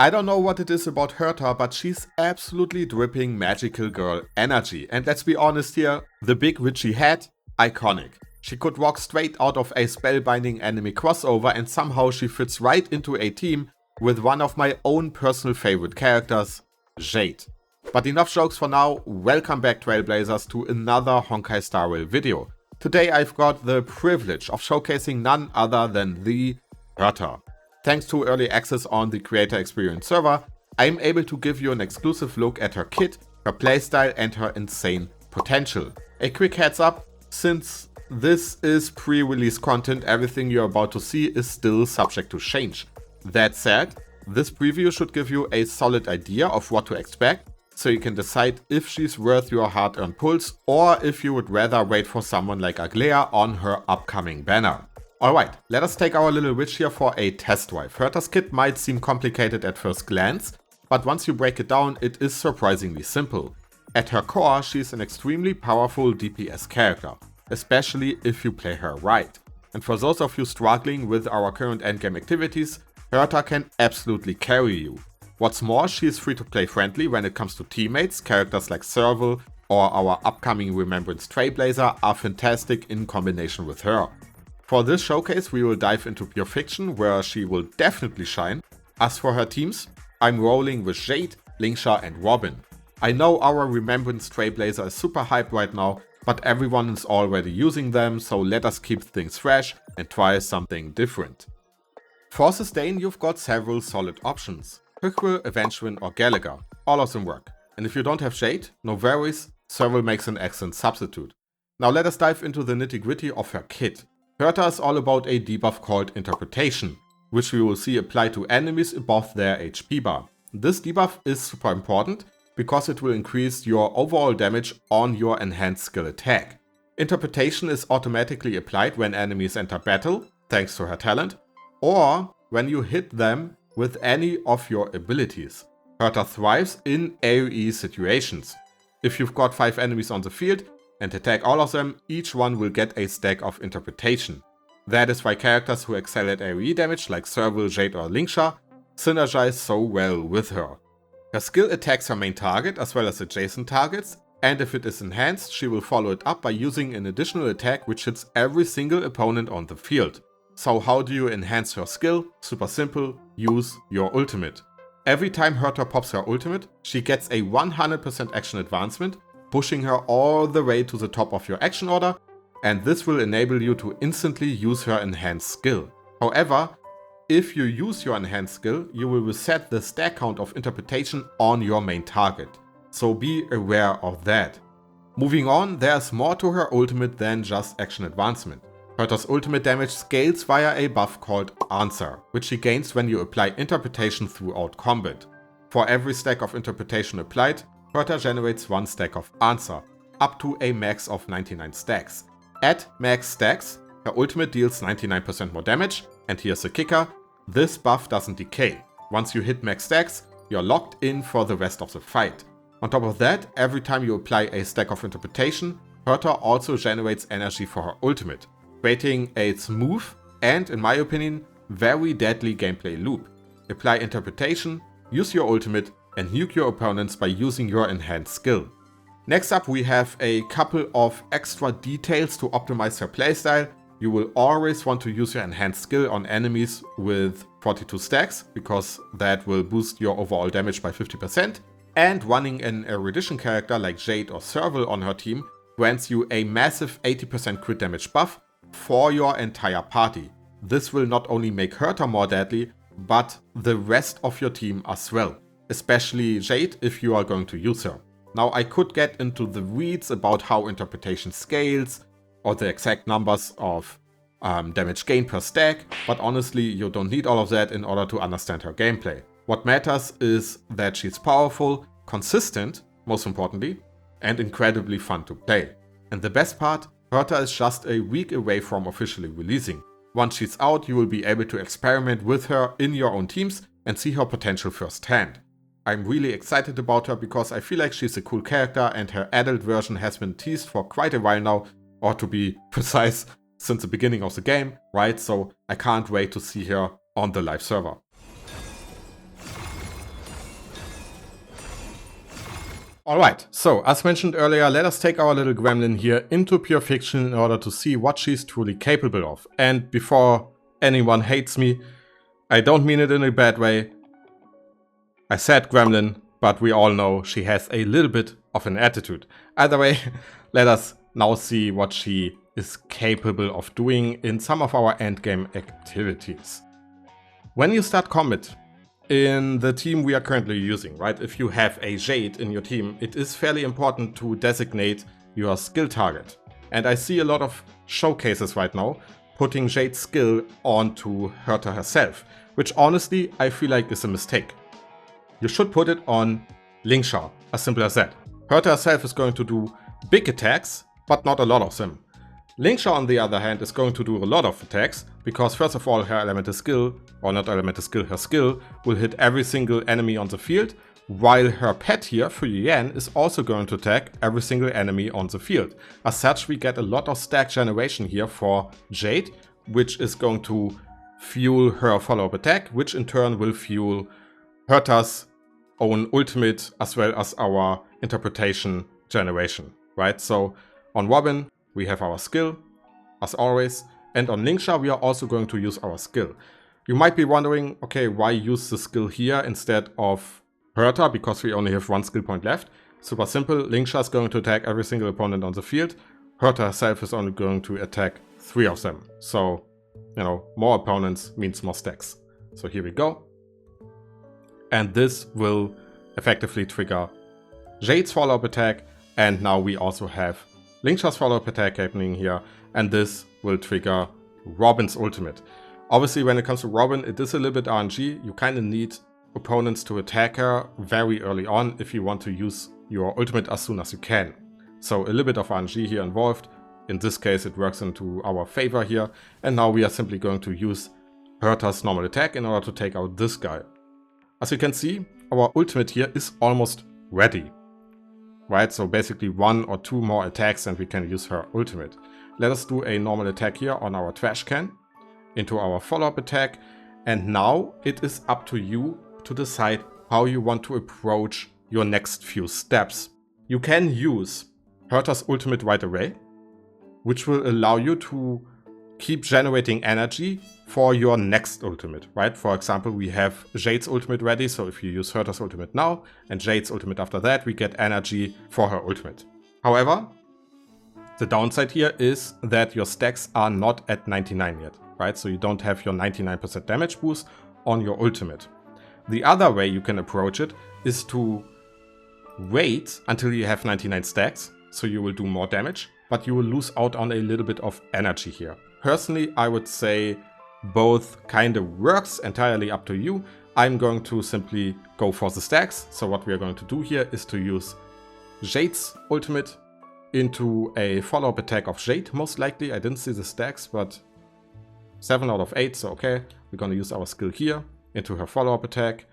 I don't know what it is about Herta, but she's absolutely dripping magical girl energy. And let's be honest here, the big witchy hat, iconic. She could walk straight out of a spellbinding anime crossover and somehow she fits right into a team with one of my own personal favorite characters, Jade. But enough jokes for now, welcome back Trailblazers to another Honkai Star Rail video. Today I've got the privilege of showcasing none other than the Herta. Thanks to early access on the Creator Experience server, I'm able to give you an exclusive look at her kit, her playstyle and her insane potential. A quick heads up, since this is pre-release content, everything you're about to see is still subject to change. That said, this preview should give you a solid idea of what to expect, so you can decide if she's worth your hard-earned pulse or if you would rather wait for someone like Aglea on her upcoming banner. Alright, let us take our little witch here for a test drive. Herta's kit might seem complicated at first glance, but once you break it down, it is surprisingly simple. At her core, she's an extremely powerful DPS character, especially if you play her right. And for those of you struggling with our current endgame activities, Herta can absolutely carry you. What's more, she is free to play friendly when it comes to teammates. Characters like Serval or our upcoming Remembrance Trailblazer are fantastic in combination with her. For this showcase we will dive into pure fiction, where she will definitely shine. As for her teams, I'm rolling with Jade, Lingsha and Robin. I know our Remembrance Trailblazer is super hyped right now, but everyone is already using them, so let us keep things fresh and try something different. For sustain you've got several solid options. Hykwe, Aventurin or Gallagher, all of them work. And if you don't have Jade, no worries, Serval makes an excellent substitute. Now let us dive into the nitty gritty of her kit. Herta is all about a debuff called Interpretation, which we will see applied to enemies above their HP bar. This debuff is super important because it will increase your overall damage on your enhanced skill attack. Interpretation is automatically applied when enemies enter battle, thanks to her talent, or when you hit them with any of your abilities. Herta thrives in AoE situations. If you've got 5 enemies on the field and attack all of them, each one will get a stack of Interpretation. That is why characters who excel at AoE damage like Serval, Jade or Lingsha synergize so well with her. Her skill attacks her main target as well as adjacent targets, and if it is enhanced, she will follow it up by using an additional attack which hits every single opponent on the field. So how do you enhance her skill? Super simple, use your ultimate. Every time Herta pops her ultimate, she gets a 100% action advancement, pushing her all the way to the top of your action order, and this will enable you to instantly use her enhanced skill. However, if you use your enhanced skill, you will reset the stack count of Interpretation on your main target, so be aware of that. Moving on, there's more to her ultimate than just action advancement. Herta's ultimate damage scales via a buff called Answer, which she gains when you apply Interpretation throughout combat. For every stack of Interpretation applied, Herta generates 1 stack of Answer, up to a max of 99 stacks. At max stacks, her ultimate deals 99% more damage, and here's the kicker, this buff doesn't decay. Once you hit max stacks, you're locked in for the rest of the fight. On top of that, every time you apply a stack of Interpretation, Herta also generates energy for her ultimate, creating a smooth and, in my opinion, very deadly gameplay loop. Apply Interpretation, use your ultimate, and nuke your opponents by using your enhanced skill. Next up we have a couple of extra details to optimize her playstyle. You will always want to use your enhanced skill on enemies with 42 stacks, because that will boost your overall damage by 50%. And running an erudition character like Jade or Serval on her team grants you a massive 80% crit damage buff for your entire party. This will not only make Herta more deadly, but the rest of your team as well. Especially Jade if you are going to use her. Now I could get into the weeds about how Interpretation scales or the exact numbers of damage gain per stack, but honestly you don't need all of that in order to understand her gameplay. What matters is that she's powerful, consistent, most importantly, and incredibly fun to play. And the best part, Herta is just a week away from officially releasing. Once she's out, you will be able to experiment with her in your own teams and see her potential firsthand. I'm really excited about her because I feel like she's a cool character and her adult version has been teased for quite a while now, or to be precise, since the beginning of the game, right? So I can't wait to see her on the live server. Alright, so as mentioned earlier, let us take our little gremlin here into pure fiction in order to see what she's truly capable of. And before anyone hates me, I don't mean it in a bad way. I said gremlin, but we all know she has a little bit of an attitude. Either way, let us now see what she is capable of doing in some of our endgame activities. When you start combat in the team we are currently using, right? If you have a Jade in your team, it is fairly important to designate your skill target. And I see a lot of showcases right now putting Jade's skill onto Herta herself, which honestly I feel like is a mistake. You should put it on Lingsha, as simple as that. Herta herself is going to do big attacks, but not a lot of them. Lingsha, on the other hand, is going to do a lot of attacks, because first of all her elemental skill, or not elemental skill, her skill, will hit every single enemy on the field, while her pet here, Fuyan, is also going to attack every single enemy on the field. As such, we get a lot of stack generation here for Jade, which is going to fuel her follow-up attack, which in turn will fuel Herta's own ultimate, as well as our interpretation generation, right? So on Robin, we have our skill, as always, and on Lingsha we are also going to use our skill. You might be wondering, okay, why use the skill here instead of Herta, because we only have one skill point left. Super simple, Lingsha is going to attack every single opponent on the field. Herta herself is only going to attack 3 of them. So, you know, more opponents means more stacks. So here we go. And this will effectively trigger Jade's follow-up attack, and now we also have Lingsha's follow-up attack happening here, and this will trigger Robin's ultimate. Obviously, when it comes to Robin, it is a little bit RNG. You kind of need opponents to attack her very early on if you want to use your ultimate as soon as you can. So a little bit of RNG here involved. In this case, it works into our favor here, and now we are simply going to use Herta's normal attack in order to take out this guy. As you can see, our ultimate here is almost ready. Right, so basically 1 or 2 more attacks and we can use her ultimate. Let us do a normal attack here on our trash can into our follow-up attack, and now it is up to you to decide how you want to approach your next few steps. You can use Herta's ultimate right away, which will allow you to keep generating energy for your next ultimate, right? For example, we have Jade's ultimate ready, so if you use Herta's ultimate now and Jade's ultimate after that, we get energy for her ultimate. However, the downside here is that your stacks are not at 99 yet, right? So you don't have your 99% damage boost on your ultimate. The other way you can approach it is to wait until you have 99 stacks, so you will do more damage, but you will lose out on a little bit of energy here. Personally, I would say both kind of works, entirely up to you. I'm going to simply go for the stacks. So what we are going to do here is to use Jade's ultimate into a follow-up attack of Jade, most likely. I didn't see the stacks, but 7 out of 8, so okay. We're going to use our skill here into her follow-up attack.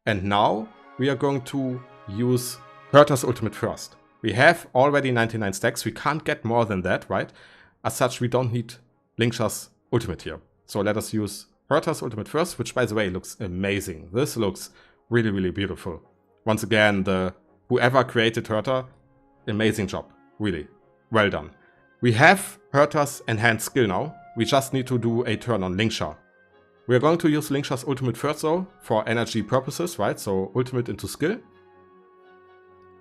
And now we are going to use Herta's ultimate first. We have already 99 stacks. We can't get more than that, right? As such, we don't need Lingsha's ultimate here. So let us use Herta's ultimate first, which by the way looks amazing. This looks really, really beautiful. Once again, whoever created Herta, amazing job. Really, well done. We have Herta's enhanced skill now. We just need to do a turn on Lingsha. We are going to use Lingsha's ultimate first though, for energy purposes, right? So ultimate into skill,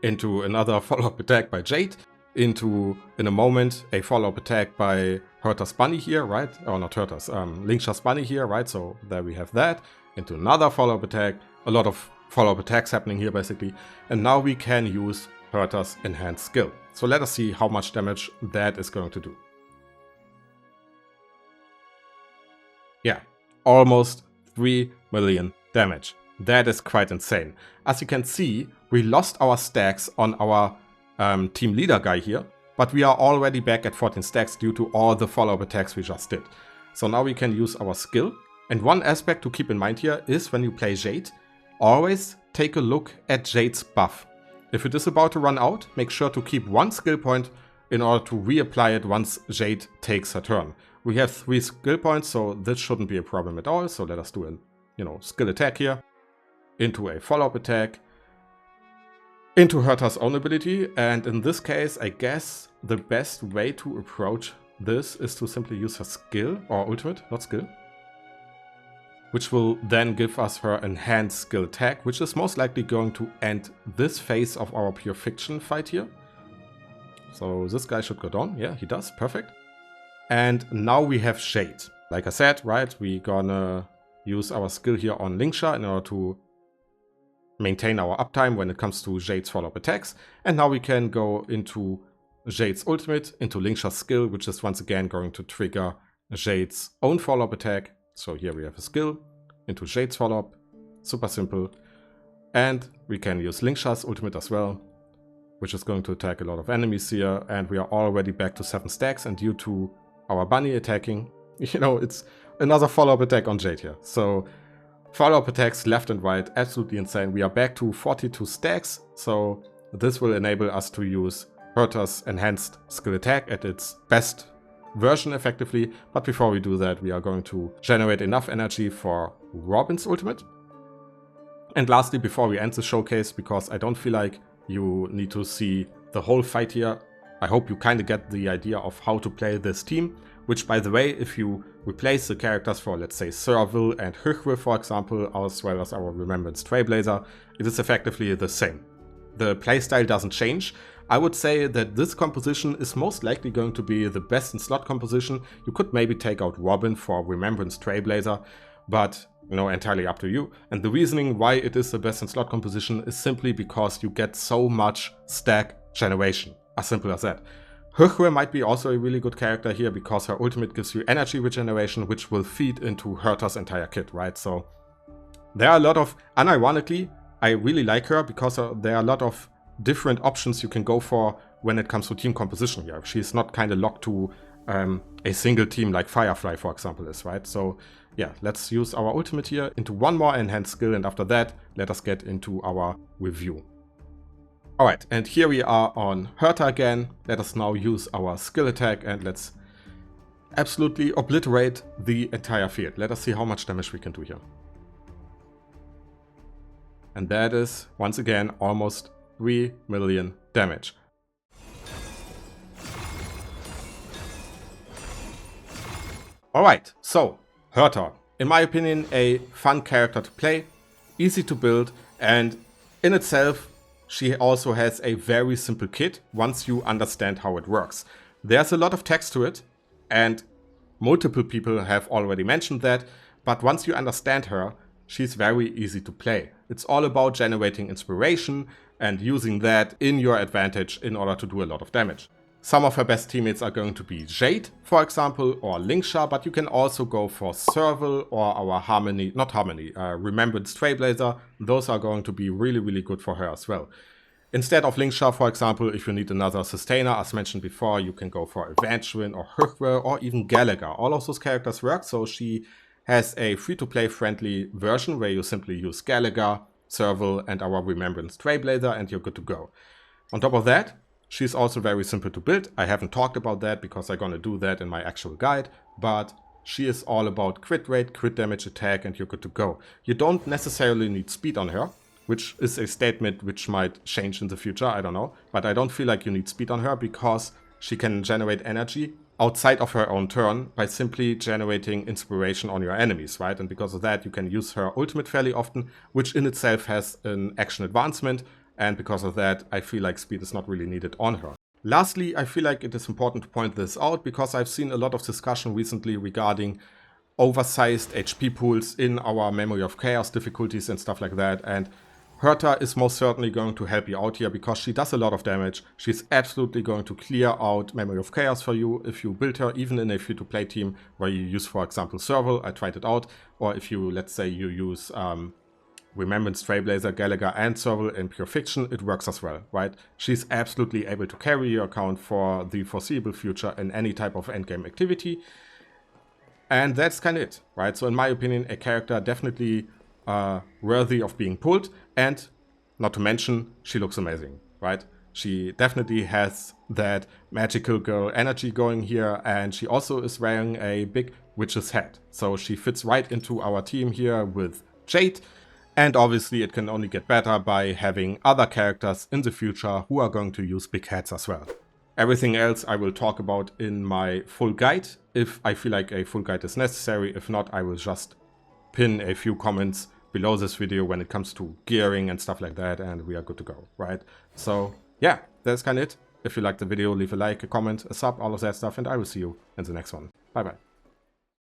into another follow-up attack by Jade, into, in a moment, a follow-up attack by Herta's bunny here, right? Oh, not Herta's, Lingsha's bunny here, right? So there we have that. Into another follow-up attack. A lot of follow-up attacks happening here, basically. And now we can use Herta's enhanced skill. So let us see how much damage that is going to do. Yeah, almost 3 million damage. That is quite insane. As you can see, we lost our stacks on our team leader guy here, but we are already back at 14 stacks due to all the follow-up attacks we just did. So now we can use our skill. And one aspect to keep in mind here is when you play Jade, always take a look at Jade's buff. If it is about to run out, make sure to keep 1 skill point in order to reapply it once Jade takes her turn. We have 3 skill points, so this shouldn't be a problem at all. So let us do a skill attack here, into a follow-up attack, into Herta's own ability, and in this case, I guess the best way to approach this is to simply use her skill, or ultimate, not skill, which will then give us her enhanced skill attack, which is most likely going to end this phase of our pure fiction fight here. So this guy should go down. Yeah, he does. Perfect. And now we have Shade. Like I said, right, we're gonna use our skill here on Linksha in order to maintain our uptime when it comes to Jade's follow-up attacks. And now we can go into Jade's ultimate, into Linksha's skill, which is once again going to trigger Jade's own follow-up attack. So here we have a skill into Jade's follow-up. Super simple. And we can use Linksha's ultimate as well, which is going to attack a lot of enemies here. And we are already back to 7 stacks. And due to our bunny attacking, you know, it's another follow-up attack on Jade here. So follow-up attacks left and right, absolutely insane. We are back to 42 stacks. So this will enable us to use Herta's enhanced skill attack at its best version effectively. But before we do that, we are going to generate enough energy for Robin's ultimate. And lastly, before we end the showcase, because I don't feel like you need to see the whole fight here, I hope you kind of get the idea of how to play this team, which, by the way, if you replace the characters for, let's say, Serval and Hychwe, for example, as well as our Remembrance Trailblazer, it is effectively the same. The playstyle doesn't change. I would say that this composition is most likely going to be the best in slot composition. You could maybe take out Robin for Remembrance Trailblazer, but you know, entirely up to you. And the reasoning why it is the best in slot composition is simply because you get so much stack generation. As simple as that. Hychwe might be also a really good character here because her ultimate gives you energy regeneration, which will feed into Herta's entire kit, right? So there are a lot of, unironically, I really like her because there are a lot of different options you can go for when it comes to team composition here. She's not kind of locked to a single team like Firefly, for example, is, right? So yeah, let's use our ultimate here into one more enhanced skill, and after that, let us get into our review. Alright, and here we are on Herta again. Let us now use our skill attack and let's absolutely obliterate the entire field. Let us see how much damage we can do here. And that is, once again, almost 3 million damage. Alright, so Herta, in my opinion, a fun character to play, easy to build, and in itself, she also has a very simple kit once you understand how it works. There's a lot of text to it, and multiple people have already mentioned that, but once you understand her, she's very easy to play. It's all about generating inspiration and using that in your advantage in order to do a lot of damage. Some of her best teammates are going to be Jade, for example, or Linksha, but you can also go for Serval or our Remembrance Trailblazer. Those are going to be really, really good for her as well. Instead of Linksha, for example, if you need another sustainer, as mentioned before, you can go for Evangeline or Hychwe or even Gallagher. All of those characters work, so she has a free-to-play friendly version where you simply use Gallagher, Serval, and our Remembrance Trailblazer, and you're good to go. On top of that, she's also very simple to build. I haven't talked about that because I'm gonna do that in my actual guide, but she is all about crit rate, crit damage, attack, and you're good to go. You don't necessarily need speed on her, which is a statement which might change in the future, I don't know. But I don't feel like you need speed on her because she can generate energy outside of her own turn by simply generating inspiration on your enemies, right? And because of that, you can use her ultimate fairly often, which in itself has an action advancement. And because of that, I feel like speed is not really needed on her. Lastly, I feel like it is important to point this out because I've seen a lot of discussion recently regarding oversized HP pools in our Memory of Chaos difficulties and stuff like that. And Herta is most certainly going to help you out here because she does a lot of damage. She's absolutely going to clear out Memory of Chaos for you if you build her, even in a free-to-play team where you use, for example, Serval. I tried it out. Or if you, let's say, you use Remembrance Trailblazer, Gallagher, and Serval in pure fiction, it works as well, right? She's absolutely able to carry your account for the foreseeable future in any type of endgame activity. And that's kind of it, right? So in my opinion, a character definitely worthy of being pulled, and not to mention, she looks amazing, right? She definitely has that magical girl energy going here, and she also is wearing a big witch's hat. So she fits right into our team here with Jade. And obviously it can only get better by having other characters in the future who are going to use big heads as well. Everything else I will talk about in my full guide, if I feel like a full guide is necessary. If not, I will just pin a few comments below this video when it comes to gearing and stuff like that, and we are good to go, right? So yeah, that's kind of it. If you liked the video, leave a like, a comment, a sub, all of that stuff, and I will see you in the next one. Bye bye.